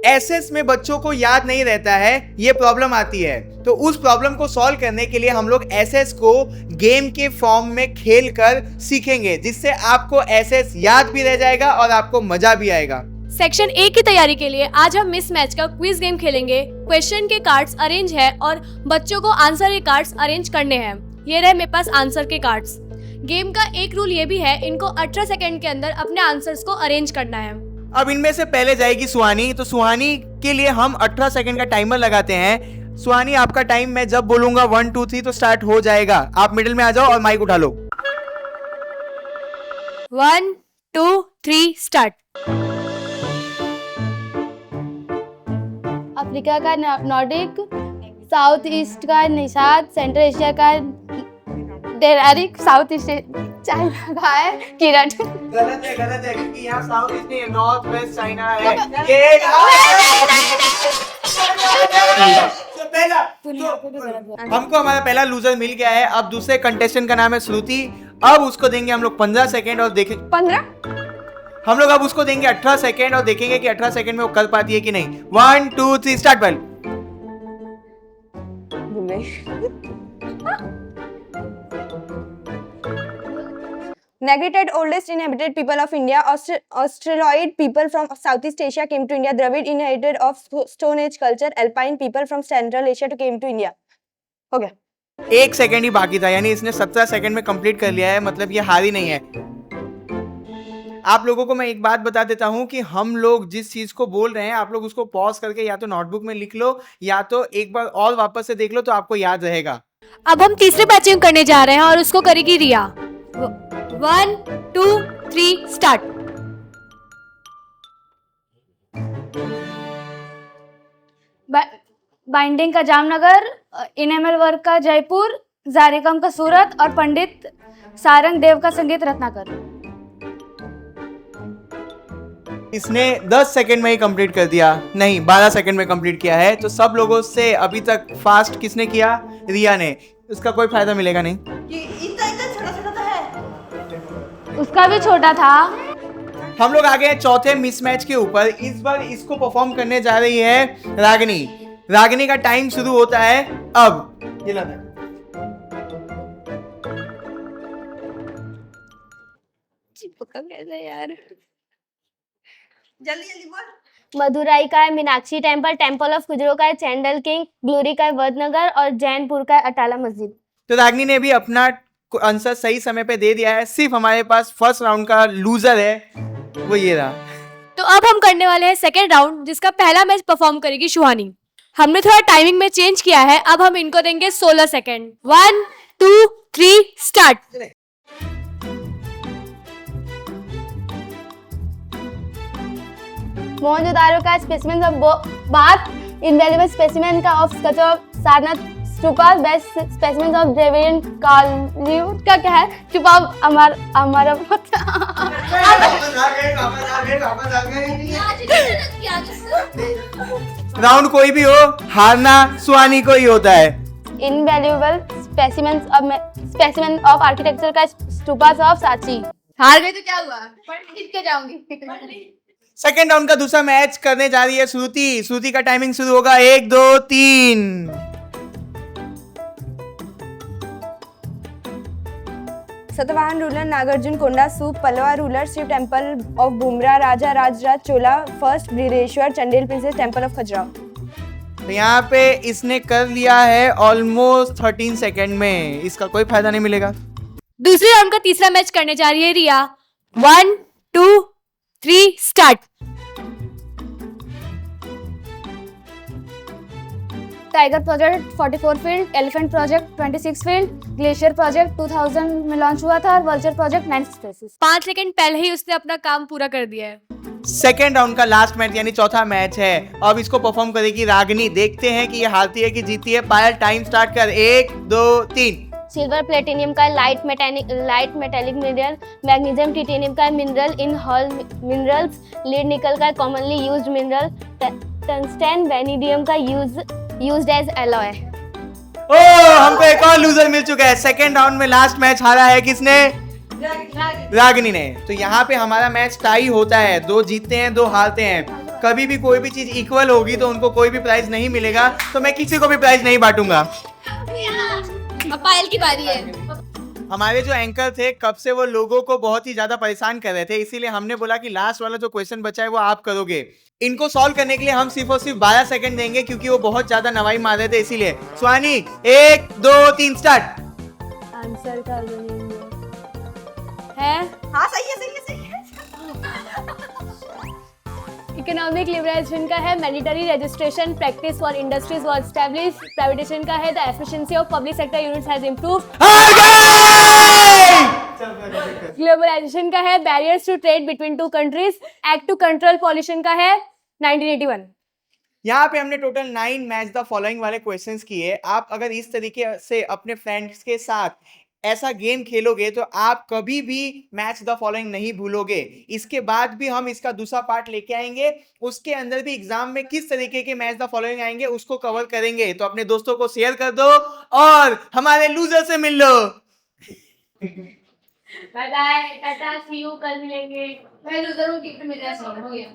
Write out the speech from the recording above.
SS में बच्चों को याद नहीं रहता है, ये प्रॉब्लम आती है। तो उस प्रॉब्लम को सॉल्व करने के लिए हम लोग एसएस को गेम के फॉर्म में खेल कर सीखेंगे, जिससे आपको एसएस याद भी रह जाएगा और आपको मजा भी आएगा। सेक्शन ए की तैयारी के लिए आज हम मिस मैच का क्विज गेम खेलेंगे। क्वेश्चन के कार्ड्स अरेंज है और बच्चों को आंसर के कार्ड्स अरेंज करने हैं। ये रहे मेरे पास आंसर के कार्ड्स। गेम का एक रूल ये भी है, इनको 18 सेकंड के अंदर अपने आंसर्स को अरेंज करना है। अब इनमें से पहले जाएगी सुहानी, तो सुहानी के लिए हम 18 सेकंड का टाइमर लगाते हैं। सुहानी, आपका टाइम मैं जब बोलूंगा 1 2 3 तो स्टार्ट हो जाएगा। आप मिडिल में आ जाओ और माइक उठा लो। 1 2 3 स्टार्ट। अफ्रीका का नॉर्डिक, साउथ ईस्ट का निषाद, सेंट्रल एशिया का डेरारिक, साउथ ईस्ट चाइना का है किरण। गलत है क्योंकि यहाँ साउथ ईस्ट नहीं है, नॉर्थ वेस्ट चाइना है। हमको हमारा पहला लूजर मिल गया है। अब दूसरे कंटेस्टेंट का नाम है श्रुति। अब उसको देंगे हम लोग 15 सेकेंड और देखें 15। हम लोग अब उसको देंगे 18 सेकेंड और देखेंगे कि 18 सेकेंड में वो कर पाती है कि नहीं। 1 2 3 start. Bell. Negrited, oldest inhabited people of India. Australoid people from Southeast Asia came to India. Dravid, inherited of Stone Age culture. Alpine people from Central Asia came to India. हो गया। 1 second ही बाकी था, यानी इसने 17 second में complete कर लिया है, मतलब ये हारी नहीं है। आप लोगों को मैं एक बात बता देता हूं कि हम लोग जिस चीज को बोल रहे हैं आप लोग उसको पॉज करके या तो नोटबुक में लिख लो या तो एक बार और वापस से देख लो, तो आपको याद रहेगा। अब हम तीसरे मैचिंग करने जा रहे हैं और उसको करेगी रिया। 1 2 3 स्टार्ट। बाइंडिंग का जामनगर, इनेमल वर्क का जयपुर, जारिकम का सूरत और पंडित सारंग देव का संगीत रत्नाकर। इसने 10 सेकेंड में ही कंप्लीट कर दिया, नहीं 12 सेकेंड में कंप्लीट किया है। तो सब लोगों से अभी तक फास्ट किसने किया? रिया ने। उसका कोई फायदा मिलेगा नहीं। इतना छोटा तो है। उसका भी छोटा था। हम लोग आ गए चौथे मिसमैच के ऊपर। इस बार इसको परफॉर्म करने जा रही है रागिनी। रागिनी का टाइम शुरू होता है अब। ये लाना कैसे यार, जल्दी बोल। मदुराई का है मीनाक्षी टेम्पल, टेम्पल ऑफ खुजरो का है चैंडल किंग, ग्लोरी का है वदनगर और जैनपुर का है अटाला मस्जिद। तो रागिनी ने भी अपना आंसर सही समय पे दे दिया है। सिर्फ हमारे पास फर्स्ट राउंड का लूजर है, वो ये रहा। तो अब हम करने वाले हैं सेकेंड राउंड, जिसका पहला मैच परफॉर्म करेगी सुहानी। हमने थोड़ा टाइमिंग में चेंज किया है। अब हम इनको देंगे 16 सेकेंड। 1 2 3 स्टार्ट। मोहनजोदारो का specimen of bath, invaluable specimen का of sculpture of Sarnath stupa, best specimen of Dravidian Kollywood का क्या है? स्तूपा अमर राउंड कोई भी हो, हारना सुहानी को ही होता है। इनवैल्यूएबल स्पेसिमेन ऑफ आर्किटेक्चर का स्तूपा ऑफ सांची। हार गई तो क्या हुआ? जीत के जाऊंगी। सेकेंड राउंड का दूसरा मैच करने जा रही है श्रुति। श्रुति का टाइमिंग शुरू होगा 1 2 3। सतवाहन रूलर नागार्जुन कोंडा सूप, Pallava ruler Shiva temple of बुमरा, Raja Rajaraja Chola first, Brihadeshwara Chandel princes temple of Khajuraho. तो यहाँ पे इसने कर लिया है ऑलमोस्ट 13 सेकेंड में। इसका कोई फायदा नहीं मिलेगा। दूसरे राउंड का तीसरा मैच करने जा रही है रिया। 1 2 3 start. Tiger project 44 field, elephant project 26 field, glacier project 2000 में लॉन्च हुआ था और वर्चर प्रोजेक्ट 9 स्पेसेस। 5 सेकंड पहले ही उसने अपना काम पूरा कर दिया है। सेकेंड राउंड का लास्ट मैच यानी चौथा मैच है। अब इसको परफॉर्म करेगी रागिनी। देखते हैं कि ये हारती है कि जीती है। पायल टाइम स्टार्ट कर। 1 2 3। सिल्वर प्लेटिनियम का light metallic mineral, magnesium titanium का मिनरल इन हॉल मिनरल्स, लीड निकल का commonly used mineral, tungsten vanadium का यूज्ड एज एलॉय। हमको एक और लूजर मिल चुका है। सेकेंड राउंड में लास्ट मैच हारा है किसने? रागिनी ने। तो यहाँ पे हमारा मैच टाई होता है, 2 जीतते हैं 2 हारते हैं। कभी भी कोई भी चीज इक्वल होगी तो उनको कोई भी प्राइज नहीं मिलेगा, तो मैं किसी को भी प्राइज नहीं बांटूंगा। अब पायल की बारी है। हमारे जो एंकर थे कब से वो लोगों को बहुत ही ज्यादा परेशान कर रहे थे, इसीलिए हमने बोला कि लास्ट वाला जो क्वेश्चन बचा है वो आप करोगे। इनको सॉल्व करने के लिए हम सिर्फ और सिर्फ 12 सेकंड देंगे, क्योंकि वो बहुत ज्यादा नवाई मार रहे थे इसीलिए। स्वानी 1 2 3 स्टार्ट। आंसर कर है हाँ सही है सही है सही है। इकोनॉमिक लिबरलाइजेशन का है mandatory registration practice for industries was establish. Privatization का है the efficiency of public sector units has improved. Globalization का है barriers to trade between two countries. Act to control pollution का है 1981। यहाँ पे हमने टोटल 9 मैच द फॉलोइंग वाले क्वेश्चंस किए। आप अगर इस तरीके से अपने फ्रेंड्स के साथ ऐसा गेम खेलोगे तो आप कभी भी मैच द फॉलोइंग नहीं भूलोगे। इसके बाद भी हम इसका दूसरा पार्ट लेके आएंगे, उसके अंदर भी एग्जाम में किस तरीके के मैच द फॉलोइंग आएंगे उसको कवर करेंगे। तो अपने दोस्तों को शेयर कर दो और हमारे लूजर से मिल लो। Bye bye tata see you, कल मिलेंगे। मैं लूजर हूँ, गिफ्ट मिल जाए, हो गया।